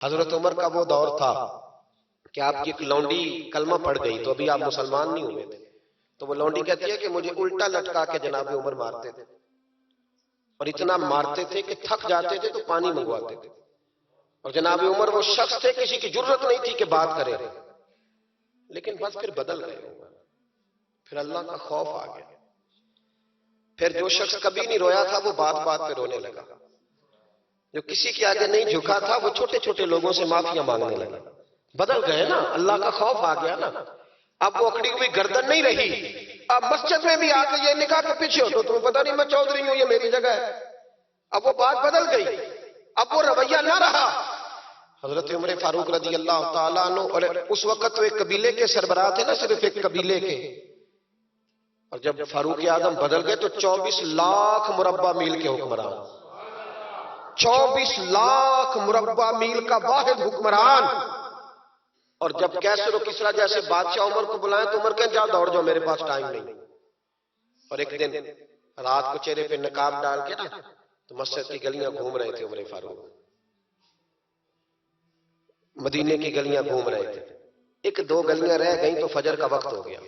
حضرت عمر کا وہ دور تھا کہ آپ کی ایک لونڈی کلمہ پڑھ گئی تو ابھی آپ مسلمان نہیں ہوئے تھے، تو وہ لونڈی کہتی ہے کہ مجھے الٹا لٹکا کے جناب عمر مارتے تھے، اور اتنا مارتے تھے کہ تھک جاتے تھے تو پانی منگواتے تھے، اور جناب عمر وہ شخص تھے کسی کی جرت نہیں تھی کہ بات کرے، لیکن بس پھر بدل گئے عمر، پھر اللہ کا خوف آ گیا، پھر جو شخص کبھی نہیں رویا تھا وہ بات بات پہ رونے لگا، جو کسی کے آگے نہیں جھکا تھا وہ چھوٹے چھوٹے لوگوں سے معافیاں مانگنے لگا، بدل گئے نا، اللہ کا خوف آ گیا نا، اب وہ اکڑی ہوئی گردن نہیں رہی، اب مسجد میں بھی آ کے یہ نکاح کے پیچھے ہو تو تمہیں پتہ نہیں میں چودھری ہوں یہ میری جگہ ہے، اب وہ بات بدل گئی، اب وہ رویہ نہ رہا۔ حضرت عمر فاروق رضی اللہ تعالیٰ عنہ، اور اس وقت تو ایک قبیلے کے سربراہ تھے نا، صرف ایک قبیلے کے، اور جب فاروق اعظم بدل گئے تو 24 لاکھ مربع میل کے حکمران، 24 لاکھ مربع میل کا واحد حکمران، اور جب کیسر و کسرا جیسے بادشاہ عمر کو بلائیں تو عمر کہیں جا دوڑ جاؤ میرے پاس ٹائم نہیں، اور ایک دن رات کو چہرے پہ نقاب ڈال کے نا تو مسجد کی گلیاں گھوم رہے تھے عمر فاروق، مدینے کی گلیاں گھوم رہے تھے، ایک دو گلیاں رہ گئیں تو فجر کا وقت ہو گیا،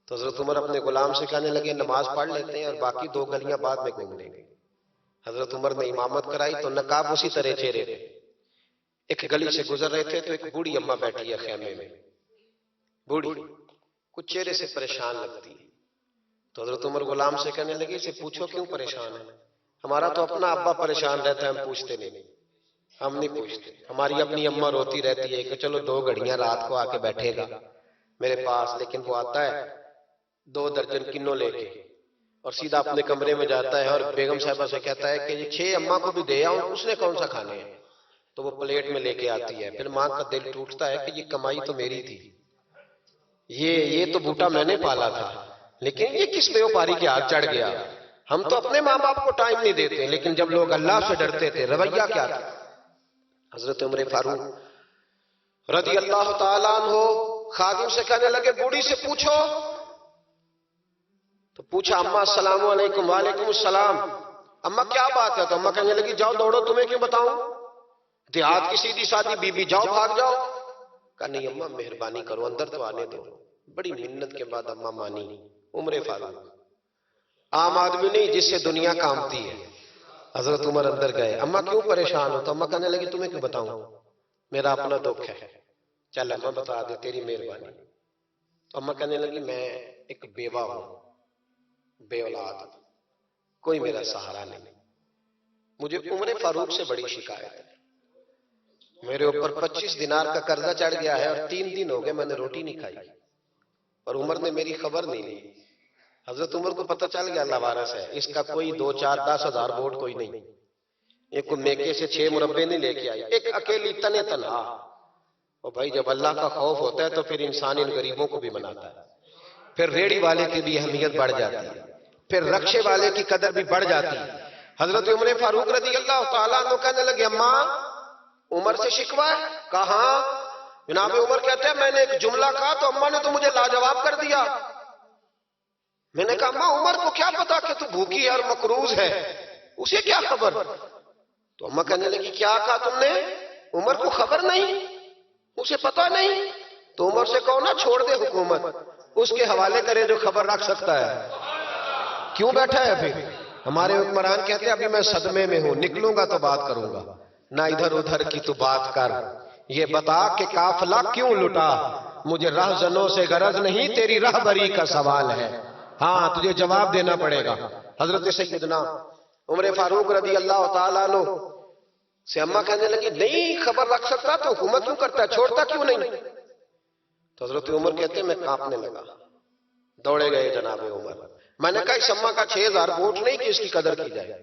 تو حضرت عمر اپنے غلام سے کہنے لگے نماز پڑھ لیتے ہیں اور باقی دو گلیاں بعد میں گھوم لیں گے۔ حضرت عمر نے امامت کرائی تو نقاب اسی طرح چہرے پہ، ایک گلی سے گزر رہے تھے تو ایک بوڑھی اماں بیٹھی ہے خیمے میں، بوڑھی کچھ چہرے سے پریشان لگتی ہے، تو حضرت عمر غلام سے کہنے لگے اسے پوچھو کیوں پریشان ہے، ہمارا تو اپنا ابا پریشان رہتا ہے ہم پوچھتے نہیں، ہم نہیں پوچھتے، ہماری اپنی اماں روتی رہتی ہے کہ چلو 2 گھڑیاں رات کو آ کے بیٹھے گا میرے پاس، لیکن وہ آتا ہے 2 درجن کنوں لے کے اور سیدھا اپنے کمرے میں جاتا ہے اور بیگم صاحبہ سے کہتا ہے کہ یہ 6 اماں کو بھی دے آؤں، اس نے کون سا کھانے ہیں، تو وہ پلیٹ میں لے کے آتی ہے، پھر ماں کا دل ٹوٹتا ہے کہ یہ کمائی تو میری تھی، یہ تو بوٹا میں نے پالا تھا، لیکن یہ کس بیوپاری کے ہاتھ چڑھ گیا، ہم تو اپنے ماں باپ کو ٹائم نہیں دیتے، لیکن جب لوگ اللہ سے ڈرتے تھے رویہ کیا تھا۔ حضرت عمر فاروق رضی اللہ تعالیٰ عنہ خادم سے کہنے لگے بوڑھی سے پوچھو، تو پوچھا اماں السلام علیکم، وعلیکم السلام، اماں کیا بات ہے، تو اماں کہنے لگی جاؤ دوڑو، تمہیں کیوں بتاؤں، دیہات کی سیدھی سادھی بی بی، جاؤ بھاگ جاؤ، کہا نہیں اماں مہربانی کرو اندر تو آنے دو، بڑی منت کے بعد اماں مانی، عمر فاروق عام آدمی نہیں جس سے دنیا کامتی ہے، حضرت عمر اندر گئے، اماں کیوں پریشان ہو، تو اماں کہنے لگی تمہیں کیوں بتاؤں، میرا اپنا دکھ ہے، چل اماں بتا دے تیری مہربانی، تو اماں کہنے لگی میں ایک بیوہ ہوں، بے اولاد، کوئی میرا سہارا نہیں، مجھے عمر فاروق سے بڑی شکایت ہے، میرے اوپر 25 دینار کا قرضہ چڑھ گیا ہے اور 3 دن ہو گئے میں نے روٹی نہیں کھائی، اور عمر نے میری خبر نہیں لی، حضرت عمر کو پتہ چل گیا لوارث ہے، اس کا کوئی 2 4 10 ہزار ووٹ کوئی نہیں، ایک کو میکے سے 6 مربے نہیں لے کے آئی، ایک اکیلی تنے تنہا، اور بھائی جب اللہ کا خوف ہوتا ہے تو پھر انسان ان غریبوں کو بھی مناتا ہے، پھر ریڑی والے کی بھی اہمیت بڑھ جاتی ہے، پھر رکشے والے کی قدر بھی بڑھ جاتی ہے۔ حضرت عمر فاروق رضی اللہ تعالیٰ عنہ کہنے لگے اماں عمر سے شکوہ ہے، کہاں، جناب عمر کہتے ہیں میں نے ایک جملہ کہا تو اماں نے تو مجھے لاجواب کر دیا، میں نے کہا اماں عمر کو کیا پتا کہ تو بھوکی ہے اور مقروض ہے، اسے کیا خبر، تو اماں کہنے لگی کیا کہا تم نے، عمر کو خبر نہیں، اسے پتا نہیں، تو عمر سے کہو نا چھوڑ دے حکومت، اس کے حوالے کرے جو خبر رکھ سکتا ہے، کیوں بیٹھا ہے پھر، ہمارے حکمران کہتے ہیں ابھی میں صدمے میں ہوں، نکلوں گا تو بات کروں گا، نہ ادھر ادھر کی تو بات کر، یہ بتا کہ قافلہ کیوں لٹا، مجھے رہزنوں سے غرض نہیں تیری رہبری کا سوال ہے، ہاں تجھے جواب دینا پڑے گا۔ حضرت سیدنا عمر فاروق رضی اللہ تعالیٰ عنہ سے اماں کہنے لگی نہیں خبر رکھ سکتا تو حکومت کیوں کرتا ہے، چھوڑتا کیوں نہیں، تو حضرت عمر کہتے ہیں میں کانپنے لگا، دوڑے گئے جناب عمر، میں نے کہا اس اماں کا 6000 ووٹ نہیں کہ اس کی قدر کی جائے،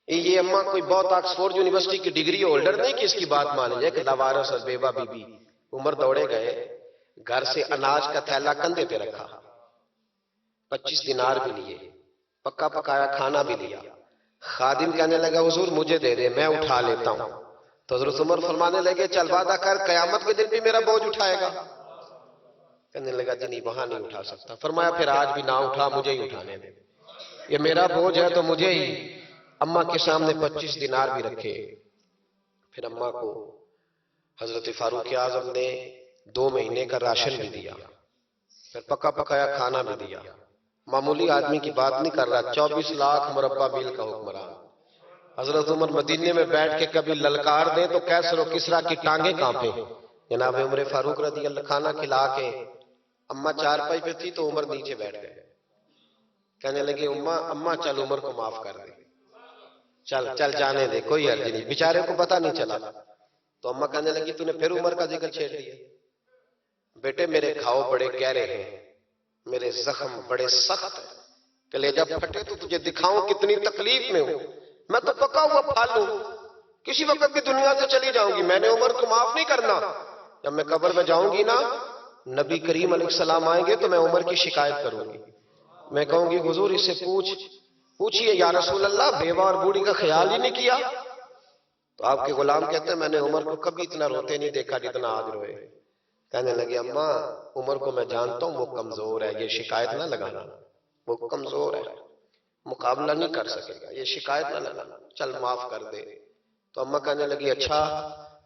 یہ اماں کوئی بہت آکسفورڈ یونیورسٹی کی ڈگری ہولڈر نہیں کہ اس کی بات مانی جائے، کہ لوارث اور بیوہ بی بی۔ عمر دوڑے گئے، گھر سے اناج کا تھیلا کندھے پہ رکھا، 25 دینار بھی لیے، پکا پکایا کھانا بھی لیا، خادم کہنے لگا حضور مجھے دے دے میں اٹھا لیتا ہوں، تو حضرت عمر فرمانے لگے چل وعدہ کر قیامت کے دن بھی میرا بوجھ اٹھائے گا، کہنے لگا جی نہیں وہاں نہیں اٹھا سکتا، فرمایا پھر آج بھی نہ اٹھا مجھے ہی اٹھانے دے، یہ میرا بوجھ ہے تو مجھے ہی، اماں کے سامنے 25 دینار بھی رکھے، پھر اماں کو حضرت فاروق اعظم نے 2 مہینے کا راشن بھی دیا، پھر پکا پکایا کھانا بھی دیا۔ معمولی آدمی کی بات نہیں کر رہا، 24 لاکھ مربع میل کا حکمران۔ حضرت عمر مدینے میں بیٹھ کے کبھی للکار دیں تو کیسر و کسریٰ کی ٹانگیں کانپے۔ جناب عمر فاروق رضی اللہ کھانا کھلا کے اماں چارپائی پہ تھی تو عمر نیچے بیٹھ گئے، کہنے لگے اماں چل عمر کو معاف کر دے، چل جانے دے، کوئی حرج نہیں، بیچارے کو پتہ نہیں چلا۔ تو اماں کہنے لگی تو نے پھر عمر کا ذکر چھیڑ دیا۔ بیٹے میرے گھاؤ بڑے گہرے ہیں، میرے زخم بڑے سخت ہیں، کلیجہ پھٹے تو تجھے دکھاؤں کتنی تکلیف میں ہوں، میں تو پکا ہوا پھال ہوں، کسی وقت بھی دنیا سے چلی جاؤں گی، میں نے عمر کو معاف نہیں کرنا۔ جب میں قبر میں جاؤں گی نا، نبی کریم علیہ السلام آئیں گے تو میں عمر کی شکایت کروں گی، میں کہوں گی حضور اس سے پوچھئے یا رسول اللہ بیوہ اور بوڑھی کا خیال ہی نہیں کیا؟ تو آپ کے غلام کہتے ہیں میں نے عمر کو کبھی اتنا روتے نہیں دیکھا جتنا آج روئے۔ کہنے لگے اماں عمر کو میں جانتا ہوں وہ کمزور ہے، یہ شکایت نہ لگانا، وہ کمزور ہے، مقابلہ نہیں کر سکے گا، یہ شکایت نہ لگانا، چل معاف کر دے۔ تو اماں کہنے لگی اچھا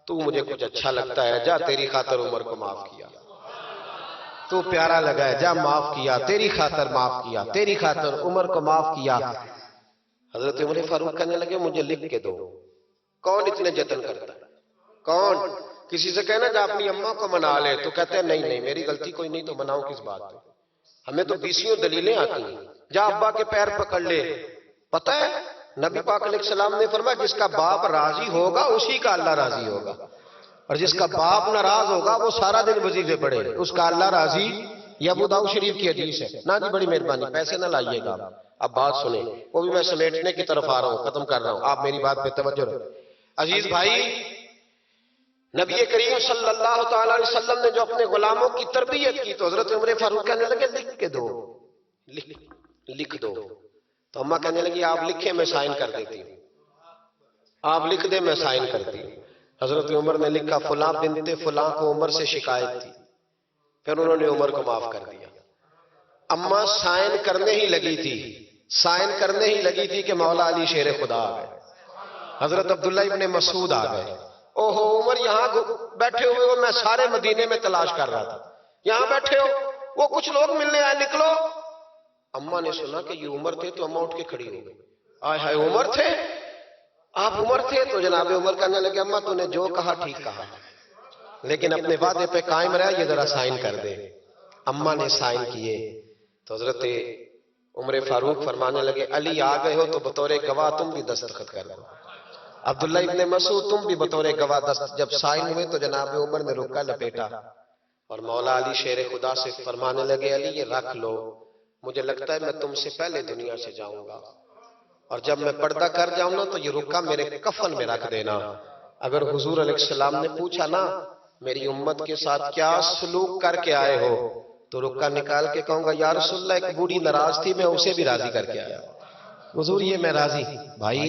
تو مجھے کچھ اچھا لگتا ہے، جا تیری خاطر عمر کو معاف کیا، تو پیارا لگا ہے، جا معاف کیا، تیری خاطر معاف کیا، تیری خاطر عمر کو معاف کیا۔ حضرت عمر فاروق کہنے لگے مجھے لکھ کے دو، کون اتنے جتن کرتا ہے؟ کون؟ کسی سے کہنا جا اپنی اماں کو منا لے، تو کہتے ہیں نہیں میری غلطی کوئی نہیں تو مناؤں کس بات پہ، ہمیں تو 20 دلیلیں آتی ہیں، جا ابا کے پیر پکڑ لے۔ پتہ ہے نبی پاک علیہ السلام نے فرمایا جس کا باپ راضی ہوگا اسی کا اللہ راضی ہوگا، اور جس کا باپ ناراض ہوگا وہ سارا دن وظیفے پڑھے، اس کا اللہ راضی۔ یہ ابو داؤد شریف کی حدیث ہے نا جی، بڑی مہربانی، پیسے نہ لائیے گا، اب بات سنیں، وہ بھی میں سمیٹنے کی طرف آ رہا ہوں، ختم کر رہا ہوں، آپ میری بات پہ توجہ رکھیں۔ عزیز بھائی، نبی کریم صلی اللہ تعالیٰ علیہ وسلم نے جو اپنے غلاموں کی تربیت کی تو حضرت عمر فاروق کہنے لگے لکھ کے دو، لکھ دو۔ تو اماں کہنے لگی آپ لکھیں میں سائن کر دیتی ہوں، آپ لکھ دیں میں سائن کرتی ہوں۔ حضرت عمر نے لکھا فلاں بنت فلاں کو عمر سے شکایت تھی، پھر انہوں نے عمر کو معاف کر دیا۔ اماں سائن کرنے ہی لگی تھی کہ مولا علی شیر خدا آ گئے، حضرت عبداللہ ابن مسعود آ گئے۔ اوہو عمر یہاں بیٹھے ہوئے ہو، میں سارے مدینے میں تلاش کر رہا تھا، یہاں بیٹھے ہو، وہ کچھ لوگ ملنے آئے، نکلو۔ اماں نے سنا کہ یہ عمر تھے تو اماں اٹھ کے کھڑی ہو گئی، آئے ہائے عمر تھے، آپ عمر تھے؟ تو جناب عمر کہنے لگے اماں تو نے جو کہا ٹھیک کہا، لیکن اپنے وعدے پہ قائم رہا، یہ ذرا سائن کر دے۔ اماں نے سائن کیے تو حضرت عمر فاروق فرمانے لگے علی آ گئے ہو تو بطور گواہ تم بھی دستخط کر دو، عبداللہ ابن مسعود تم بھی بطور گواہ دستخط۔ جب سائن ہوئے تو جناب عمر نے رکا لپیٹا اور مولا علی شیر خدا سے فرمانے لگے علی یہ رکھ لو، مجھے لگتا ہے میں تم سے پہلے دنیا سے جاؤں گا، اور جب میں پردہ کر جاؤں نا تو یہ رکا میرے کفن میں رکھ دینا۔ اگر حضور علیہ السلام نے پوچھا نا میری امت کے ساتھ کیا سلوک کر کے آئے ہو، تو رکا نکال کے کہوں گا یا رسول اللہ ایک بوڑھی ناراض تھی میں اسے بھی راضی کر کے آیا، حضور یہ میں راضی۔ بھائی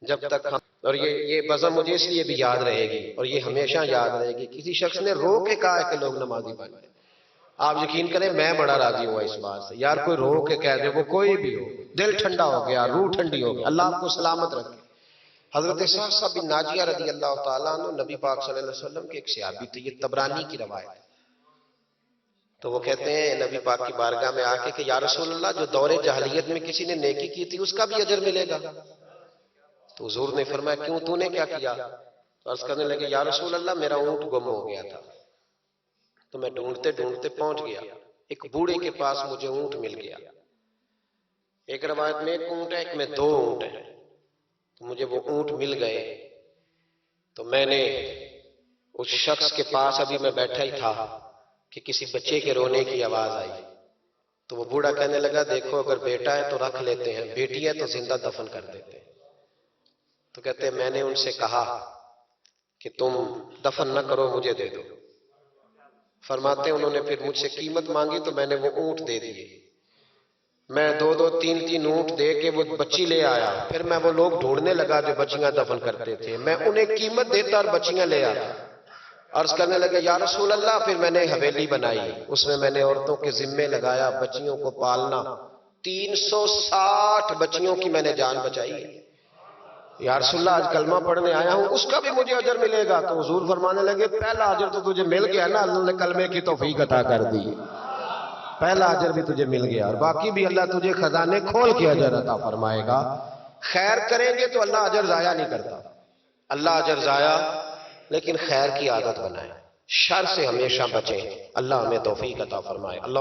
جب تک ہم، اور یہ بزم مجھے اس لیے بھی یاد رہے گی اور یہ ہمیشہ یاد رہے گی، کسی شخص نے رو کے کہا ہے کہ لوگ نمازی بن جائیں، آپ یقین کریں میں بڑا راضی ہوا اس بات سے، یار کوئی رو کے کہہ دے، وہ کوئی بھی ہو، دل ٹھنڈا ہو گیا، روح ٹھنڈی ہو گیا، اللہ آپ کو سلامت رکھے۔ حضرت صاحب بن ناجیہ رضی اللہ تعالیٰ عنہ نبی پاک صلی اللہ علیہ وسلم کے ایک صحابی تھے، یہ طبرانی کی روایت ہے۔ تو وہ کہتے ہیں نبی پاک کی بارگاہ میں آ کے کہ یا رسول اللہ جو دور جاہلیت میں کسی نے نیکی کی تھی اس کا بھی اجر ملے گا؟ تو حضور نے فرمایا کیوں، تو نے کیا کیا؟ تو عرض کرنے لگے یا رسول اللہ میرا اونٹ گم ہو گیا تھا، تو میں ڈھونڈتے ڈھونڈتے پہنچ گیا، ایک بوڑھے کے پاس مجھے اونٹ مل گیا، ایک روایت میں 1 اونٹ ہے، ایک میں 2 اونٹ ہے، تو مجھے وہ اونٹ مل گئے۔ تو میں نے اس شخص کے پاس ابھی میں بیٹھا ہی تھا کہ کسی بچے کے رونے کی آواز آئی، تو وہ بوڑھا کہنے لگا دیکھو اگر بیٹا ہے تو رکھ لیتے ہیں، بیٹی ہے تو زندہ دفن کر دیتے ہیں۔ تو کہتے ہیں میں نے ان سے کہا کہ تم دفن نہ کرو مجھے دے دو، فرماتے ہیں انہوں نے پھر مجھ سے قیمت مانگی تو میں نے وہ اونٹ دے دیے، میں 2 3 اونٹ دے کے وہ بچی لے آیا، پھر میں وہ لوگ ڈھونڈنے لگا جو بچیاں دفن کرتے تھے، میں انہیں قیمت دیتا اور بچیاں لے آتا۔ عرض کرنے لگے یا رسول اللہ پھر میں نے حویلی بنائی، اس میں نے عورتوں کے ذمے لگایا بچیوں کو پالنا، 360 بچیوں کی میں نے جان بچائی۔ یا رسول اللہ آج کلمہ پڑھنے آیا ہوں اس کا بھی مجھے اجر ملے گا؟ تو حضور فرمانے لگے پہلا اجر تو تجھے مل گیا نا، اللہ نے کلمے کی توفیق عطا کر دی، پہلا اجر بھی تجھے مل گیا، اور باقی بھی اللہ تجھے خزانے کھول کے اجر عطا فرمائے گا۔ خیر کریں گے تو اللہ اجر ضائع نہیں کرتا، اللہ اجر ضائع، لیکن خیر کی عادت بنائیں، شر سے ہمیشہ بچیں۔ اللہ ہمیں توفیق عطا فرمائے۔ اللہ